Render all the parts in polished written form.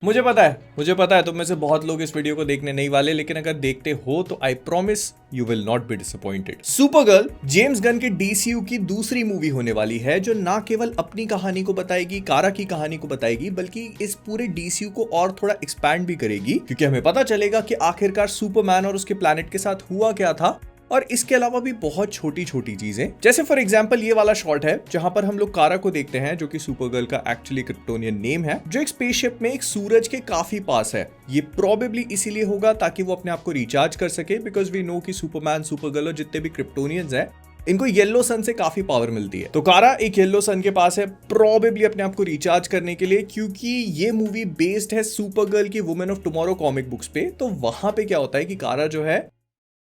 मुझे पता है तुम में से बहुत लोग इस वीडियो को देखने नहीं वाले, लेकिन अगर देखते हो तो I promise you will not be disappointed. Supergirl James Gunn के डीसीयू की दूसरी मूवी होने वाली है, जो ना केवल अपनी कहानी को बताएगी, कारा की कहानी को बताएगी, बल्कि इस पूरे डीसीयू को और थोड़ा एक्सपैंड भी करेगी, क्योंकि हमें पता चलेगा कि आखिरकार सुपरमैन और उसके प्लैनेट के साथ हुआ क्या था। और इसके अलावा भी बहुत छोटी छोटी चीजें, जैसे फॉर एग्जांपल ये वाला शॉट है जहां पर हम लोग कारा को देखते हैं, जो कि सुपरगर्ल का एक्चुअली क्रिप्टोनियन नेम है, जो एक स्पेसशिप में एक सूरज के काफी पास है। ये प्रोबेबली इसीलिए होगा ताकि वो अपने आप को रिचार्ज कर सके, बिकॉज वी नो कि सुपरमैन, सुपरगर्ल और जितने भी क्रिप्टोनियंस हैं, इनको येलो सन से काफी पावर मिलती है। तो कारा एक येलो सन के पास है, प्रोबेबली अपने आप को रिचार्ज करने के लिए, क्योंकि ये मूवी बेस्ड है सुपरगर्ल की women of tomorrow comic books पे। तो वहां पे क्या होता है कि कारा जो है,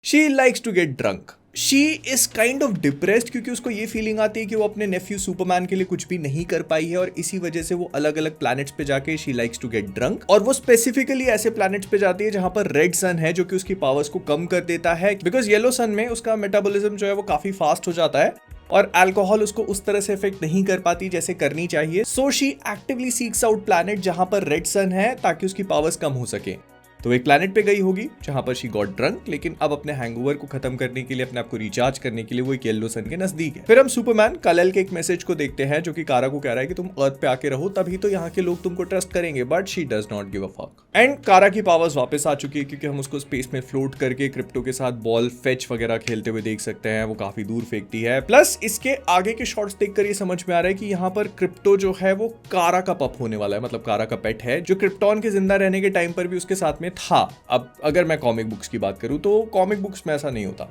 She likes to get drunk. She is kind of depressed, क्योंकि उसको ये फीलिंग आती है कि वो अपने नेफ्यू सुपरमैन के लिए कुछ भी नहीं कर पाई है, और इसी वजह से वो अलग अलग प्लैनेट्स पे जाके she likes to get drunk, और वो स्पेसिफिकली ऐसे प्लैनेट्स पे जाती है जहां पर रेड सन है, जो कि उसकी पावर्स को कम कर देता है, बिकॉज येलो सन में उसका मेटाबॉलिज्म जो है वो काफी फास्ट हो जाता है, और अल्कोहल उसको उस तरह से इफेक्ट नहीं कर पाती जैसे करनी चाहिए। So she actively seeks out planet जहां पर रेड सन है, ताकि उसकी पावर्स कम हो सके। तो एक प्लैनेट पे गई होगी जहां पर शी गॉट ड्रंक, लेकिन अब अपने हैंगओवर को खत्म करने के लिए, अपने आप को रिचार्ज करने के लिए वो एक येलो सन के नजदीक है। फिर हम सुपरमैन कल के एक मैसेज को देखते हैं, जो कि कारा को कह रहा है कि तुम अर्थ पे आके रहो, तभी तो यहाँ के लोग तुमको ट्रस्ट करेंगे, but she does not give a fuck. And कारा की पावर्स वापस आ चुकी है, क्योंकि हम उसको स्पेस में फ्लोट करके क्रिप्टो के साथ बॉल फेच वगैरह खेलते हुए देख सकते हैं। वो काफी दूर फेंकती है। प्लस इसके आगे के शॉट्स देखकर ये समझ में आ रहा है कि यहाँ पर क्रिप्टो जो है वो कारा का पप होने वाला है, मतलब कारा का पेट है, जो क्रिप्टॉन के जिंदा रहने के टाइम पर भी उसके साथ में था। अब अगर मैं कॉमिक बुक्स की बात करूं तो कॉमिक बुक्स में ऐसा नहीं होता।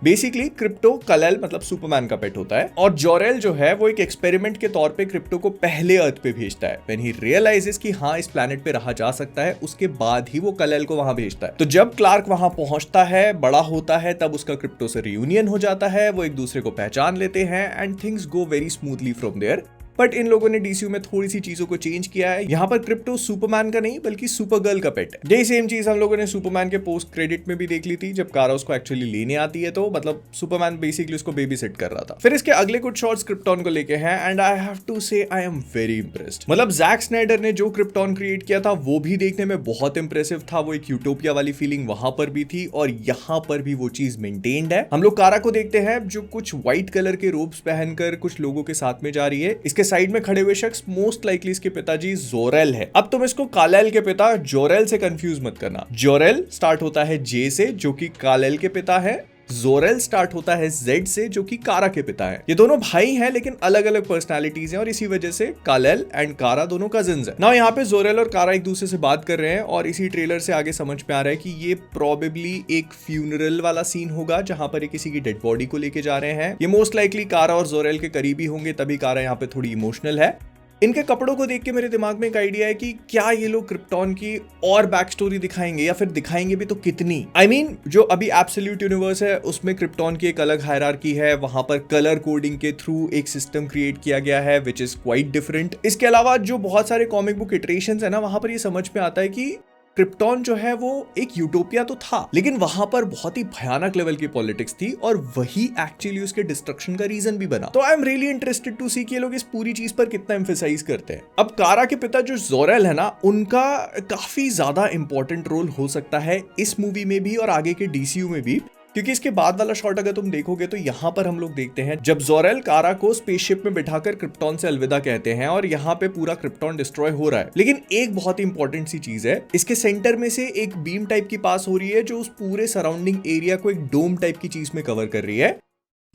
बेसिकली क्रिप्टो कल मतलब सुपरमैन का पेट होता है, और जोरेल जो है वो एक एक्सपेरिमेंट के तौर पे क्रिप्टो को पहले अर्थ पे भेजता है। व्हेन ही रियलाइजेस कि हाँ, इस प्लैनेट पे रहा जा सकता है, उसके बाद ही वो कल को वहां भेजता है। तो जब क्लार्क वहां पहुंचता है, बड़ा होता है, तब उसका क्रिप्टो से रियूनियन हो जाता है, वो एक दूसरे को पहचान लेते हैं, and things go very smoothly from there. But इन लोगों ने डीसीयू में थोड़ी सी चीजों को चेंज किया है। यहाँ पर क्रिप्टो सुपरमैन का नहीं बल्कि सुपरगर्ल का पेट है। यही सेम चीज हम लोगों ने सुपरमैन के पोस्ट क्रेडिट में भी देख ली थी, जब कारा उसको एक्चुअली लेने आती है, तो मतलब सुपरमैन बेसिकली उसको बेबी सिट कर रहा था। फिर इसके अगले कुछ शॉट्स क्रिप्टॉन को लेके हैं, एंड आई हैव टू से आई एम वेरी इंप्रेस्ड। मतलब जैक स्नाइडर ने जो क्रिप्टॉन क्रिएट किया था वो भी देखने में बहुत इंप्रेसिव था। वो एक यूटोपिया वाली फीलिंग वहां पर भी थी, और यहाँ पर भी वो चीज मेंटेन्ड है। हम लोग कारा को देखते हैं जो कुछ व्हाइट कलर के रोब्स पहनकर कुछ लोगों के साथ में जा रही है। इसके साइड में खड़े हुए शख्स मोस्ट लाइकली इसके पिताजी जोरेल है। अब तुम इसको कालेल के पिता जोरेल से कंफ्यूज मत करना। जोरेल स्टार्ट होता है जे से, जो कि कालेल के पिता है। जोरेल स्टार्ट होता है जेड से, जो कि कारा के पिता है। ये दोनों भाई हैं, लेकिन अलग अलग पर्सनालिटीज हैं, और इसी वजह से कालेल एंड कारा दोनों कजिन्स हैं। नाउ यहाँ पे जोरेल और कारा एक दूसरे से बात कर रहे हैं, और इसी ट्रेलर से आगे समझ में आ रहा है कि ये प्रोबेबली एक फ्यूनरल वाला सीन होगा, जहां पर ये किसी की डेड बॉडी को लेके जा रहे हैं। ये मोस्ट लाइकली कारा और जोरेल के करीबी होंगे, तभी कारा यहाँ पे थोड़ी इमोशनल है। इनके कपड़ों को देख के मेरे दिमाग में एक आइडिया है कि क्या ये लोग क्रिप्टॉन की और बैक स्टोरी दिखाएंगे, या फिर दिखाएंगे भी तो कितनी। I mean, जो अभी एब्सोल्यूट यूनिवर्स है उसमें क्रिप्टॉन की एक अलग हायरार्की है। वहां पर कलर कोडिंग के थ्रू एक सिस्टम क्रिएट किया गया है, विच इज क्वाइट डिफरेंट। इसके अलावा जो बहुत सारे कॉमिक बुक इटरेशंस है ना, वहां पर ये समझ में आता है कि क्रिप्टॉन जो है वो एक यूटोपिया तो था, लेकिन वहां पर बहुत ही भयानक लेवल की पॉलिटिक्स थी, और वही एक्चुअली उसके डिस्ट्रक्शन का रीजन भी बना। तो I am really interested to see कि ये लोग इस पूरी चीज पर कितना एम्फेसाइज करते हैं। अब कारा के पिता जो जोरेल है ना, उनका काफी ज्यादा इंपॉर्टेंट रोल हो सकता है इस मूवी में भी और आगे के डीसीयू में भी, क्योंकि इसके बाद वाला शॉट अगर तुम देखोगे तो यहाँ पर हम लोग देखते हैं जब जोरेल कारा को स्पेसशिप में बिठाकर क्रिप्टॉन से अलविदा कहते हैं, और यहाँ पे पूरा क्रिप्टॉन डिस्ट्रॉय हो रहा है। लेकिन एक बहुत ही इंपॉर्टेंट सी चीज है, इसके सेंटर में से एक बीम टाइप की पास हो रही है, जो उस पूरे सराउंडिंग एरिया को एक डोम टाइप की चीज में कवर कर रही है।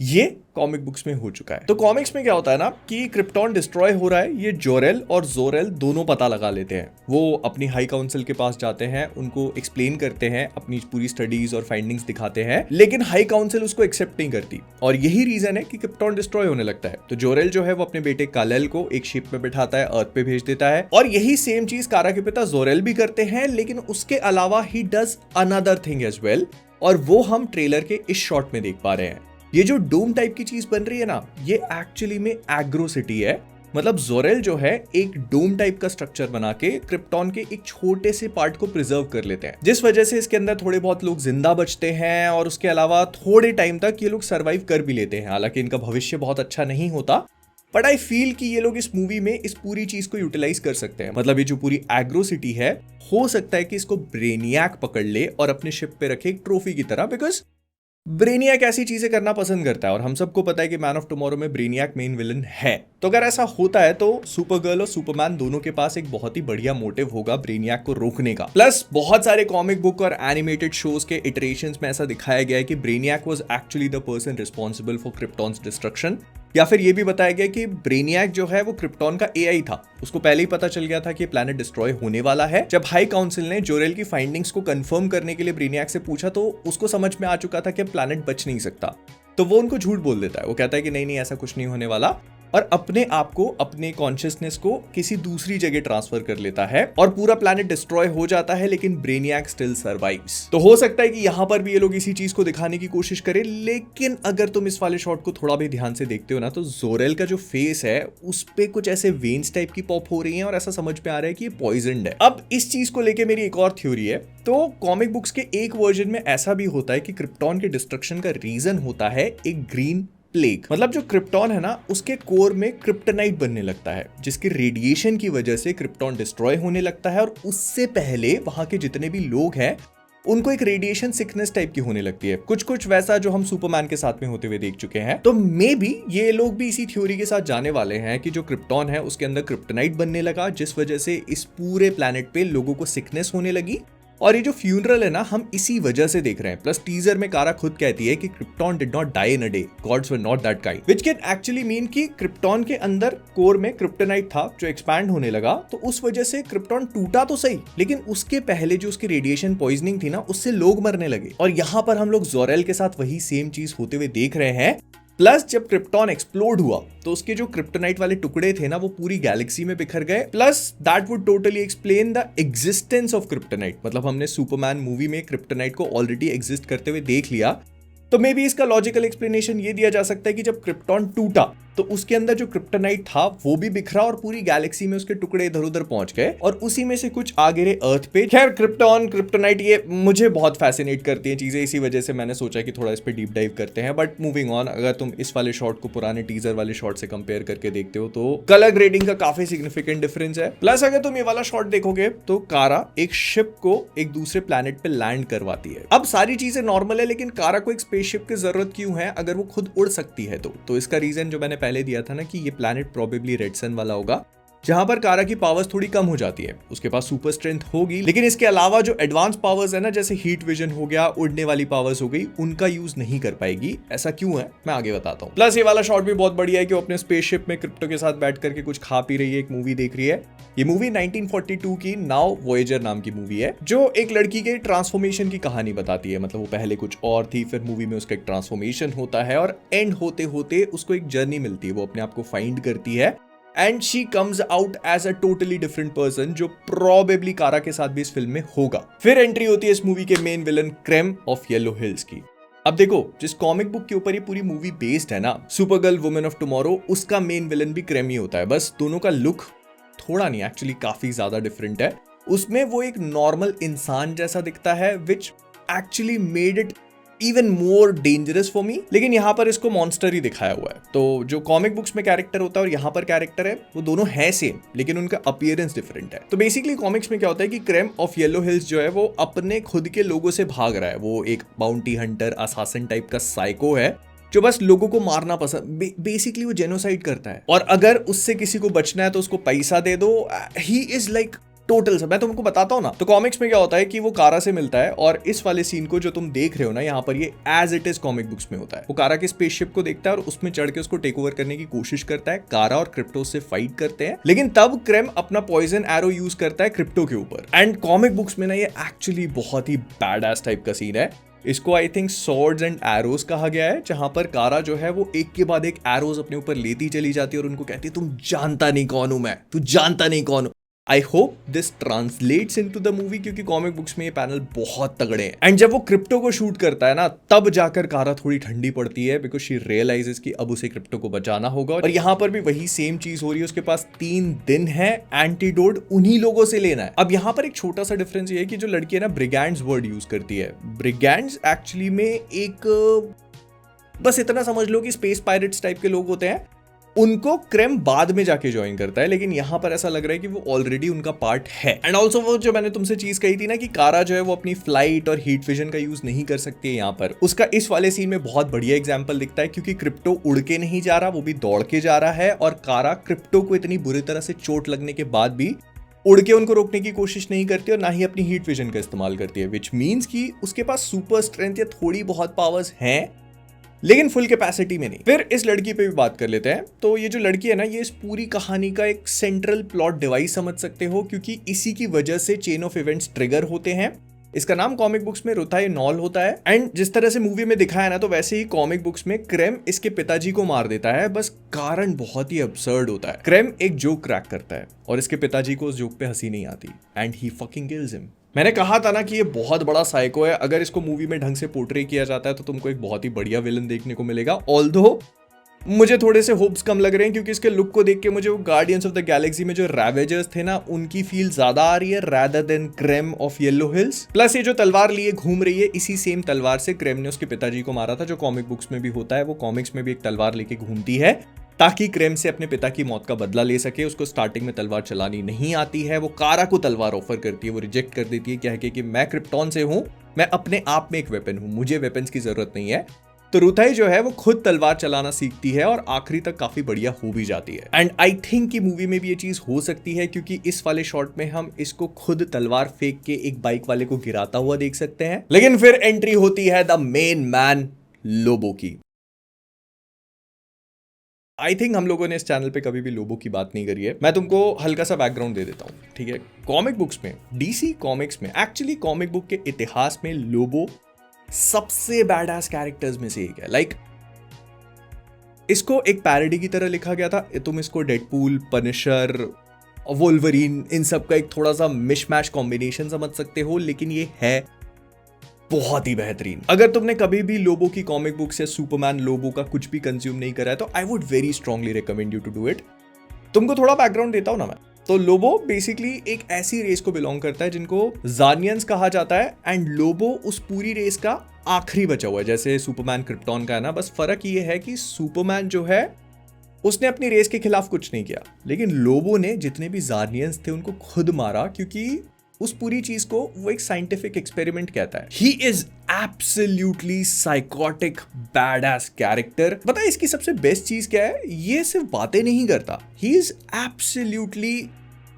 ये कॉमिक बुक्स में हो चुका है। तो कॉमिक्स में क्या होता है ना कि क्रिप्टॉन डिस्ट्रॉय हो रहा है, ये जोरेल और जोरेल दोनों पता लगा लेते हैं। वो अपनी हाई काउंसिल के पास जाते हैं, उनको एक्सप्लेन करते हैं, अपनी पूरी स्टडीज और फाइंडिंग्स दिखाते हैं, लेकिन हाई काउंसिल उसको एक्सेप्ट नहीं करती, और यही रीजन है कि क्रिप्टॉन डिस्ट्रॉय होने लगता है। तो जोरेल जो है वो अपने बेटे कालेल को एक शिप में बिठाता है, अर्थ पे भेज देता है, और यही सेम चीज कारा के पिता जोरेल भी करते हैं, लेकिन उसके अलावा he does another thing as well, और वो हम ट्रेलर के इस शॉट में देख पा रहे हैं। ये जो डोम टाइप की चीज बन रही है ना, ये एक्चुअली में एग्रो सिटी है। मतलब जोरेल जो है एक डोम टाइप का स्ट्रक्चर बना के क्रिप्टॉन के एक छोटे से पार्ट को प्रिजर्व कर लेते हैं, जिस वजह से इसके अंदर थोड़े बहुत लोग जिंदा बचते हैं, और उसके अलावा थोड़े टाइम तक ये लोग सरवाइव कर भी लेते हैं। हालांकि इनका भविष्य बहुत अच्छा नहीं होता, बट आई फील कि ये लोग इस मूवी में इस पूरी चीज को यूटिलाइज कर सकते हैं। मतलब ये जो पूरी एग्रो सिटी है, हो सकता है कि इसको ब्रेनियक पकड़ ले और अपने शिप पे रखे एक ट्रॉफी की तरह, बिकॉज ब्रेनियक ऐसी चीजें करना पसंद करता है और हम सबको पता है कि मैन ऑफ टुमारो में ब्रेनियक मेन विलन है। तो अगर ऐसा होता है तो सुपरगर्ल और सुपरमैन दोनों के पास एक बहुत ही बढ़िया मोटिव होगा ब्रेनियक को रोकने का। प्लस बहुत सारे कॉमिक बुक और एनिमेटेड शोज के इटरेशंस में ऐसा दिखाया गया है कि Brainiac was actually the person responsible for Krypton's destruction, या फिर ये भी बताया गया कि ब्रेनियक जो है वो क्रिप्टॉन का एआई था। उसको पहले ही पता चल गया था कि प्लैनेट डिस्ट्रॉय होने वाला है। जब हाई काउंसिल ने जोरेल की फाइंडिंग्स को कंफर्म करने के लिए ब्रेनियक से पूछा तो उसको समझ में आ चुका था कि प्लैनेट बच नहीं सकता, तो वो उनको झूठ बोल देता है। वो कहता है कि नहीं ऐसा कुछ नहीं होने वाला, और अपने आप को, अपने कॉन्शियसनेस को किसी दूसरी जगह ट्रांसफर कर लेता है और पूरा प्लैनेट डिस्ट्रॉय हो जाता है, लेकिन ब्रेनियक स्टिल सर्वाइव्स। तो हो सकता है कि यहां पर भी ये लोग इसी चीज को दिखाने की कोशिश करें। लेकिन अगर तुम इस वाले शॉट को थोड़ा भी ध्यान से देखते हो ना, तो जोरेल का जो फेस है उस पे कुछ ऐसे वेन्स टाइप की पॉप हो रही हैं और ऐसा समझ में आ रहा है कि ये पॉइजन्ड है। अब इस चीज को लेके मेरी एक और थ्योरी है। तो कॉमिक बुक्स के एक वर्जन में ऐसा भी होता है कि क्रिप्टॉन के डिस्ट्रक्शन का रीजन होता है एक ग्रीन प्लेग। मतलब जो क्रिप्टॉन है ना, उसके कोर में क्रिप्टोनाइट बनने लगता है, जिसकी रेडिएशन की वजह से क्रिप्टॉन डिस्ट्रॉय होने लगता है और उससे पहले वहां के जितने भी लोग हैं उनको एक रेडिएशन सिकनेस टाइप की होने लगती है, कुछ वैसा जो हम सुपरमैन के साथ में होते हुए देख चुके हैं। तो मे बी ये लोग भी इसी थ्योरी के साथ जाने वाले हैं कि जो क्रिप्टॉन है उसके अंदर क्रिप्टोनाइट बनने लगा, जिस वजह से इस पूरे प्लैनेट पे लोगों को सिकनेस होने लगी। और ये जो फ्यूनरल है ना, हम इसी वजह से देख रहे हैं। प्लस टीजर में कारा खुद कहती है कि Krypton did not die in a day, gods were not that kind, which can actually mean कि क्रिप्टॉन के अंदर कोर में क्रिप्टोनाइट था जो एक्सपैंड होने लगा, तो उस वजह से क्रिप्टॉन टूटा तो सही, लेकिन उसके पहले जो उसकी रेडिएशन पॉइजनिंग थी ना, उससे लोग मरने लगे। और यहां पर हम लोग जोरेल के साथ वही सेम चीज होते हुए देख रहे हैं। प्लस जब क्रिप्टॉन एक्सप्लोड हुआ तो उसके जो क्रिप्टोनाइट वाले टुकड़े थे ना, वो पूरी गैलेक्सी में बिखर गए। Plus that would totally explain the existence of kryptonite. मतलब हमने सुपरमैन मूवी में क्रिप्टोनाइट को ऑलरेडी एग्जिस्ट करते हुए देख लिया। तो मे बी इसका लॉजिकल एक्सप्लेनेशन ये दिया जा सकता है कि जब क्रिप्टॉन टूटा तो उसके अंदर जो क्रिप्टोनाइट था वो भी बिखरा और पूरी गैलेक्सी में उसके टुकड़े इधर उधर पहुंच गए और उसी में से कुछ आ गिरे अर्थ पे। खैर, क्रिप्टॉन, क्रिप्टोनाइट, ये मुझे बहुत फैसिनेट करती है चीजें, इसी वजह से मैंने सोचा कि थोड़ा इस पे डीप डाइव करते हैं। बट मूविंग ऑन, अगर तुम इस वाले शॉट को पुराने टीजर वाले शॉट से कंपेयर करके देखते हो तो कलर ग्रेडिंग का काफी सिग्निफिकेंट डिफरेंस है। प्लस अगर तुम ये वाला शॉट देखोगे तो कारा एक शिप को एक दूसरे प्लैनेट पे लैंड करवाती है। अब सारी चीजें नॉर्मल है, लेकिन कारा को एक स्पेसशिप की जरूरत क्यों है अगर वो खुद उड़ सकती है? तो इसका रीजन जो मैंने पहले दिया था ना कि ये प्लैनेट प्रोबेबली रेड सन वाला होगा, जहां पर कारा की पावर्स थोड़ी कम हो जाती है। उसके पास सुपर स्ट्रेंथ होगी, लेकिन इसके अलावा जो एडवांस पावर्स है ना, जैसे हीट विजन हो गया, उड़ने वाली पावर्स हो गई, उनका यूज नहीं कर पाएगी। ऐसा क्यों है मैं आगे बताता हूँ। प्लस ये वाला शॉट भी बहुत बढ़िया है कि वो अपने स्पेसशिप में क्रिप्टो के साथ बैठ करके कुछ खा पी रही है, एक मूवी देख रही है। ये मूवी 1942 की नाउ वॉयेजर नाम की मूवी है, जो एक लड़की के ट्रांसफॉर्मेशन की कहानी बताती है। मतलब वो पहले कुछ और थी, फिर मूवी में उसका एक ट्रांसफॉर्मेशन होता है और एंड होते होते उसको एक जर्नी मिलती है, वो अपने आप को फाइंड करती है and she comes out as a totally different person, जो प्रोबेबली कारा के साथ भी इस फिल्म में होगा। फिर एंट्री होती है इस मूवी के main villain Krem of Yellow Hills की। अब देखो, जिस कॉमिक बुक के ऊपर ये पूरी मूवी बेस्ड है ना, सुपरगर्ल वुमेन ऑफ टुमारो, उसका मेन विलन भी क्रेम ही होता है। बस दोनों का लुक थोड़ा नहीं, एक्चुअली काफी ज्यादा डिफरेंट है। उसमें वो एक नॉर्मल इंसान जैसा दिखता है, which actually made it even more dangerous for me. लेकिन यहाँ पर इसको मॉन्स्टर ही दिखाया हुआ है। तो जो कॉमिक बुक्स में कैरेक्टर होता है और यहाँ पर कैरेक्टर है, वो दोनों है सेम, लेकिन उनका अपीयरेंस डिफरेंट है। तो बेसिकली कॉमिक्स में क्या होता है कि क्रेम ऑफ येलो हिल्स जो है वो अपने खुद के लोगों से भाग रहा है। वो एक बाउंटी हंटर, असासिन टाइप का साइको है जो बस लोगों को मारना पसंद, बेसिकली वो जेनोसाइड करता है। और अगर उससे किसी को बचना है तो उसको पैसा दे दो। ही इज लाइक टोटल सब। मैं तुमको बताता हूँ ना, तो कॉमिक्स में क्या होता है कि वो कारा से मिलता है और इस वाले सीन को जो तुम देख रहे हो ना यहाँ पर, ये as it is comic books में होता है। वो कारा के स्पेसशिप को देखता है और उसमें चढ़ के उसको टेक ओवर करने की कोशिश करता है। कारा और क्रिप्टो से फाइट करते हैं, लेकिन तब क्रेम अपना पॉइजन एरो यूज करता है क्रिप्टो के ऊपर। एंड कॉमिक बुक्स में ना ये एक्चुअली बहुत ही बैड एस टाइप का सीन है। इसको I think swords and arrows कहा गया है, जहां पर कारा जो है वो एक के बाद एक एरोज अपने ऊपर लेती चली जाती है और उनको कहती है तुम जानता नहीं कौन हूं मैं, तू जानता नहीं कौन हूं। I hope this translates into the movie, क्योंकि कॉमिक बुक्स में ये पैनल बहुत तगड़े हैं। एंड जब वो क्रिप्टो को शूट करता है ना, तब जाकर कारा थोड़ी ठंडी पड़ती है, बिकॉज शी रियलाइजेस कि अब उसे क्रिप्टो को बचाना होगा। और यहाँ पर भी वही सेम चीज हो रही है। उसके पास 3 दिन है, एंटीडोट उन्हीं लोगों से लेना है। अब यहाँ पर एक छोटा सा डिफरेंस ये है कि जो लड़की है ना, ब्रिगेंड्स वर्ड यूज करती है। ब्रिगेंड्स एक्चुअली में एक, बस इतना समझ लो कि स्पेस पायरेट्स टाइप के लोग होते हैं उनको क्रेम बाद में जाके ज्वाइन करता है, लेकिन यहां पर ऐसा लग रहा है कि वो ऑलरेडी उनका पार्ट है। एंड ऑल्सो वो जो मैंने तुमसे चीज कही थी ना कि कारा जो है वो अपनी फ्लाइट और हीट विजन का यूज नहीं कर सकती है यहाँ पर, उसका इस वाले सीन में बहुत बढ़िया एग्जाम्पल दिखता है, क्योंकि क्रिप्टो उड़ के नहीं जा रहा, वो भी दौड़ के जा रहा है, और कारा क्रिप्टो को इतनी बुरी तरह से चोट लगने के बाद भी उड़ के उनको रोकने की कोशिश नहीं करती और ना ही अपनी हीट विजन का इस्तेमाल करती है, विच मीन्स कि उसके पास सुपर स्ट्रेंथ या थोड़ी बहुत पावर्स हैं, लेकिन फुल कैपेसिटी में नहीं। फिर इस लड़की पे भी बात कर लेते हैं। तो ये जो लड़की है ना, ये इस पूरी कहानी का एक सेंट्रल प्लॉट डिवाइस समझ सकते हो, क्योंकि इसी की वजह से चेन ऑफ इवेंट्स ट्रिगर होते हैं। इसका नाम कॉमिक बुक्स में रुथाई नॉल होता है, एंड जिस तरह से मूवी में दिखाया ना, तो वैसे ही कॉमिक बुक्स में क्रेम इसके पिताजी को मार देता है, बस कारण बहुत ही अब्सर्ड होता है। क्रेम एक जोक क्रैक करता है और इसके पिताजी को उस जोक पे हंसी नहीं आती, and he fucking kills him. मैंने कहा था ना कि ये बहुत बड़ा साइको है, अगर इसको मूवी में ढंग से पोर्ट्रे किया जाता है तो तुमको एक बहुत ही बढ़िया विलन देखने को मिलेगा। ऑल्दो मुझे थोड़े से होप्स कम लग रहे हैं, क्योंकि इसके लुक को देख के मुझे वो गार्डियंस ऑफ द गैलेक्सी में जो रैवेजर्स थे ना, उनकी फील ज्यादा आ रही है rather than Krem of Yellow Hills. Plus ये जो तलवार लिए घूम रही है, इसी सेम तलवार से क्रेम ने उसके पिताजी को मारा था, जो कॉमिक बुक्स में भी होता है। वो कॉमिक्स में भी एक तलवार लेके घूमती है ताकि क्रेम से अपने पिता की मौत का बदला ले सके। उसको स्टार्टिंग में तलवार चलानी नहीं आती है, वो कारा को तलवार ऑफर करती है, वो रिजेक्ट कर देती है, कह के कि मैं क्रिप्टॉन से हूं, मैं अपने आप में एक वेपन हूं, मुझे वेपन्स की जरूरत नहीं है। तो रुथाई जो है वो खुद तलवार चलाना सीखती है और आखिरी तक काफी बढ़िया हो भी जाती है। एंड आई थिंक कि मूवी में भी ये चीज हो सकती है, क्योंकि इस वाले शॉट में हम इसको खुद तलवार फेंक के एक बाइक वाले को गिराता हुआ देख सकते हैं। लेकिन फिर एंट्री होती है द मेन मैन लोबो की। आई थिंक हम लोगों ने इस चैनल पे कभी भी लोबो की बात नहीं करी है। मैं तुमको हल्का सा बैकग्राउंड दे देता हूँ, ठीक है। कॉमिक बुक्स में, डीसी कॉमिक्स में, एक्चुअली कॉमिक बुक के इतिहास में लोबो सबसे बैडएस कैरेक्टर्स में से एक है। लाइक इसको एक पैरोडी की तरह लिखा गया था। तुम इसको डेडपूल, पनिशर, वोल्वरीन, इन सब का एक थोड़ा सा मिशमैश कॉम्बिनेशन समझ सकते हो, लेकिन ये है बहुत ही बेहतरीन। अगर तुमने कभी भी लोबो की कॉमिक बुक्स या सुपरमैन लोबो का कुछ भी कंज्यूम नहीं करा है, तो I would very strongly recommend you to do it. तुमको थोड़ा बैकग्राउंड देता हूं ना मैं। तो लोबो बेसिकली एक ऐसी रेस को बिलोंग करता है जिनको जानियंस कहा जाता है, एंड लोबो उस पूरी रेस का आखिरी बचा हुआ है, जैसे सुपरमैन क्रिप्टॉन का है ना। बस फर्क ये है कि सुपरमैन जो है उसने अपनी रेस के खिलाफ कुछ नहीं किया, लेकिन लोबो ने जितने भी जानियंस थे उनको खुद मारा, क्योंकि उस पूरी चीज को वो एक साइंटिफिक एक्सपेरिमेंट कहता है। He is absolutely psychotic badass character. पता है इसकी सबसे बेस्ट चीज क्या है? ये सिर्फ बातें नहीं करता, he is absolutely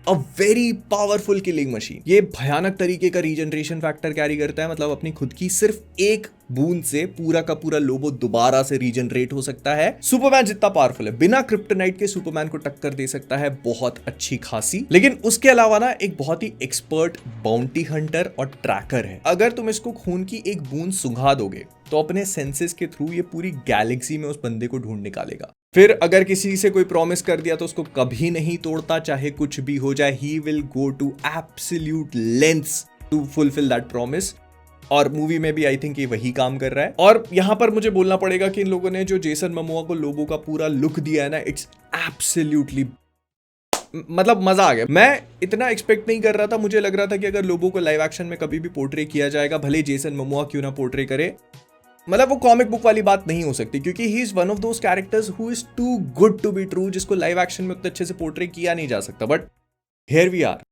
a very powerful killing machine. ये भयानक तरीके का रीजनरेशन फैक्टर कैरी करता है, मतलब अपनी खुद की सिर्फ एक बूंद से पूरा का पूरा लोबो दोबारा से रीजनरेट हो सकता है। सुपरमैन जितना पावरफुल है, बिना क्रिप्टोनाइट के सुपरमैन को टक्कर दे सकता है बहुत अच्छी खासी। लेकिन उसके अलावा ना एक बहुत ही एक्सपर्ट बाउंटी हंटर और ट्रैकर है। अगर तुम इसको खून की एक बूंद सुंघा दोगे तो अपने सेंसेस के थ्रू ये पूरी गैलेक्सी में उस बंदे को ढूंढ निकालेगा। फिर अगर किसी से कोई प्रॉमिस कर दिया तो उसको कभी नहीं तोड़ता, चाहे कुछ भी हो जाए। He will go to absolute lengths to fulfil that promise. और मूवी में भी आई थिंक ये वही काम कर रहा है। और यहां पर मुझे बोलना पड़ेगा कि इन लोगों ने जो जेसन मोमोआ को लोबो का पूरा लुक दिया है ना, इट्स एब्सोल्युटली मतलब मजा आ गया। मैं इतना एक्सपेक्ट नहीं कर रहा था। मुझे लग रहा था कि अगर लोबो को लाइव एक्शन में कभी भी पोर्ट्रे किया जाएगा, भले जेसन मोमोआ क्यों ना पोर्ट्रे करे, मतलब वो कॉमिक बुक वाली बात नहीं हो सकती, क्योंकि he is one of those characters who is too good to be true, जिसको लाइव एक्शन में उतने अच्छे से पोर्ट्रे किया नहीं जा सकता। बट हियर वी आर,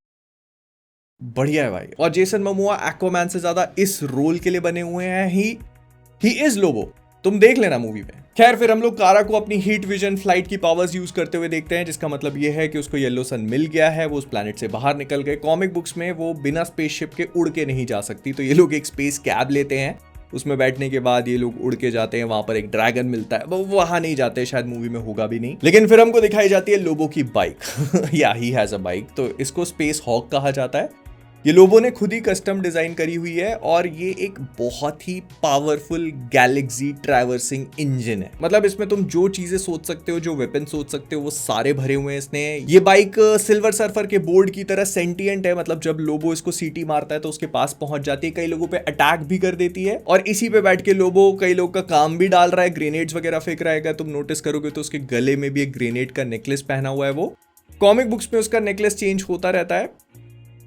बढ़िया है भाई। और जेसन मोमोआ एक्वामैन से ज्यादा इस रोल के लिए बने हुए हैं। ही इज लोबो, तुम देख लेना मूवी में। खैर, फिर हम लोग कारा को अपनी हीट विजन फ्लाइट की पावर्स यूज करते हुए देखते हैं, जिसका मतलब ये है कि उसको येलो सन मिल गया है, वो उस प्लैनेट से बाहर निकल गए। कॉमिक बुक्स में वो बिना स्पेसशिप के उड़ के नहीं जा सकती, तो ये लोग एक स्पेस कैब लेते हैं, उसमें बैठने के बाद ये लोग उड़ के जाते हैं। वहां पर एक ड्रैगन मिलता है, वो वहां नहीं जाते, शायद मूवी में होगा भी नहीं। लेकिन फिर हमको दिखाई जाती है लोबो की बाइक। या ही हैज अ बाइक, तो इसको स्पेस हॉक कहा जाता है। ये लोबो ने खुद ही कस्टम डिजाइन करी हुई है, और ये एक बहुत ही पावरफुल गैलेक्सी ट्रैवर्सिंग इंजन है। मतलब इसमें तुम जो चीजें सोच सकते हो, जो वेपन सोच सकते हो, वो सारे भरे हुए हैं इसने। ये बाइक सिल्वर सर्फर के बोर्ड की तरह सेंटिएंट है, मतलब जब लोबो इसको सीटी मारता है तो उसके पास पहुंच जाती है, कई लोगों पे अटैक भी कर देती है। और इसी पे बैठ के लोबो कई लोग का काम भी डाल रहा है, ग्रेनेड्स वगैरह फेंक रहा है। अगर तुम नोटिस करोगे तो उसके गले में भी एक ग्रेनेड का नेकलेस पहना हुआ है। वो कॉमिक बुक्स में उसका नेकलेस चेंज होता रहता है।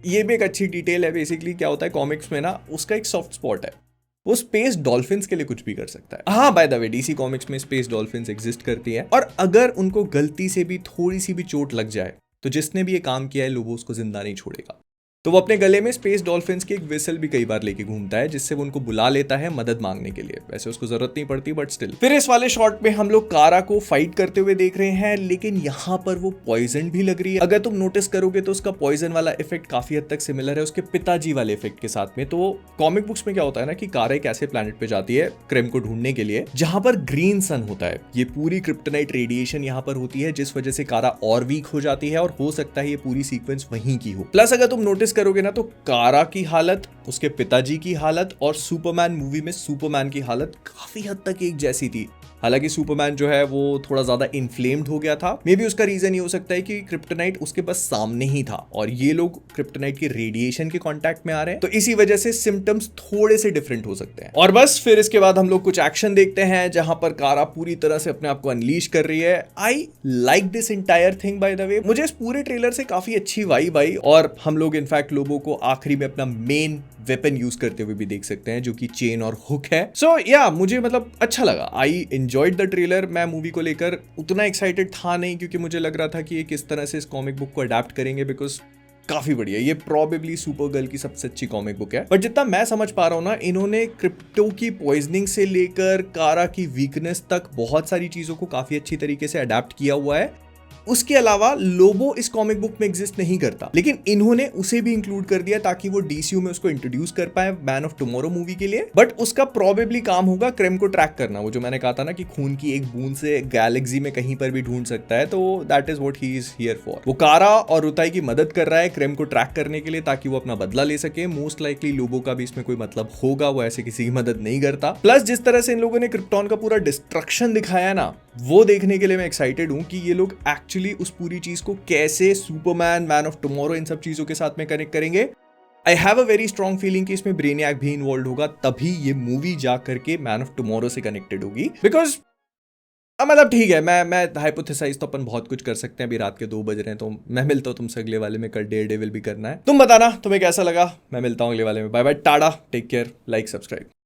ये भी एक अच्छी डिटेल है। बेसिकली क्या होता है कॉमिक्स में ना, उसका एक सॉफ्ट स्पॉट है, वो स्पेस डॉल्फिन्स के लिए कुछ भी कर सकता है। हाँ, by the way DC comics में स्पेस डॉल्फिन्स एग्जिस्ट करती है, और अगर उनको गलती से भी थोड़ी सी भी चोट लग जाए तो जिसने भी ये काम किया है लोबो उसको जिंदा नहीं छोड़ेगा। तो वो अपने गले में स्पेस डॉल्फिन्स की एक विसल भी कई बार लेके घूमता है, जिससे वो उनको बुला लेता है मदद मांगने के लिए। वैसे उसको जरूरत नहीं पड़ती बट स्टिल। फिर इस वाले शॉट में हम लोग कारा को फाइट करते हुए देख रहे हैं, लेकिन यहाँ पर वो पॉइजन भी लग रही है। अगर तुम नोटिस करोगे तो उसका पॉइजन वाला इफेक्ट काफी हद तक सिमिलर है उसके पिताजी वाले इफेक्ट के साथ में। तो कॉमिक बुक्स में क्या होता है ना कि कारा एक ऐसे प्लेनेट पे जाती है क्रेम को ढूंढने के लिए जहां पर ग्रीन सन होता है। ये पूरी क्रिप्टोनाइट रेडिएशन यहाँ पर होती है, जिस वजह से कारा और वीक हो जाती है, और हो सकता है ये पूरी सीक्वेंस वहीं की हो। प्लस अगर तुम नोटिस करोगे ना तो कारा की हालत, उसके पिताजी की हालत और सुपरमैन मूवी में सुपरमैन की हालत काफी हद तक एक जैसी थी। हालांकि सुपरमैन जो है वो थोड़ा ज्यादा इन्फ्लेम्ड हो गया था। मे बी उसका रीजन ये हो सकता है कि क्रिप्टोनाइट उसके बस सामने ही था और ये लोग क्रिप्टोनाइट के रेडिएशन के कांटेक्ट में आ रहे हैं, तो इसी वजह से सिम्टम्स थोड़े से डिफरेंट हो सकते हैं। और बस फिर इसके बाद हम लोग कुछ एक्शन देखते हैं जहां पर कारा पूरी तरह से अपने आप को अनलीश कर रही है। I like this entire thing by the way. मुझे इस पूरे ट्रेलर से काफी अच्छी वाइब आई, और हम लोग इनफैक्ट लोगों को आखिरी में अपना मेन वेपन यूज करते हुए भी देख सकते हैं, जो कि चेन और हुक है। सो या मुझे मतलब अच्छा लगा। I enjoyed the trailer. मैं मूवी को लेकर उतना एक्साइटेड था नहीं, क्योंकि मुझे लग रहा था कि ये किस तरह से इस कॉमिक बुक को अडेप्ट करेंगे, बिकॉज काफी बढ़िया। ये प्रोबेबली सुपरगर्ल की सबसे अच्छी कॉमिक बुक है। बट जितना मैं समझ पा रहा हूं ना, इन्होंने क्रिप्टो की पॉइजनिंग से लेकर कारा की वीकनेस तक बहुत सारी चीजों को काफी अच्छी तरीके से अडेप्ट किया हुआ है। उसके अलावा लोबो इस कॉमिक बुक में एग्जिस्ट नहीं करता, लेकिन इन्होंने उसे भी इंक्लूड कर दिया ताकि वो डीसीयू में उसको इंट्रोड्यूस कर पाए मैन ऑफ टुमारो मूवी के लिए। बट उसका प्रोबेबली काम होगा क्रेम को ट्रैक करना। वो जो मैंने कहा था ना कि खून की एक बूंद से गैलेक्सी में कहीं पर भी ढूंढ सकता है, तो that is what he is here for. वो कारा और रुताई की मदद कर रहा है क्रेम को ट्रैक करने के लिए, ताकि वो अपना बदला ले सके। मोस्ट लाइकली लोबो का भी इसमें कोई मतलब होगा, वो ऐसे किसी की मदद नहीं करता। प्लस जिस तरह से इन लोगों ने क्रिप्टॉन का पूरा डिस्ट्रक्शन दिखाया ना, वो देखने के लिए मैं एक्साइटेड हूं कि ये लोग एक्चुअली उस पूरी चीज को कैसे सुपरमैन, मैन ऑफ टुमारो, इन सब चीजों के साथ में कनेक्ट करेंगे। I have a very strong feeling कि इसमें ब्रेनियाक भी इन्वॉल्व होगा, तभी ये मूवी जा करके मैन ऑफ टुमारो से कनेक्टेड होगी। बिकॉज मतलब ठीक है, मैं हाइपोथेसाइज तो अपन बहुत कुछ कर सकते हैं। अभी रात के 2 बज रहे हैं, तो मैं मिलता हूं तुमसे अगले वाले में। कल डेयरडेविल भी करना है। तुम बताना तुम्हें कैसा लगा। मैं मिलता हूं अगले वाले में। Bye bye, tata, take care, like, subscribe.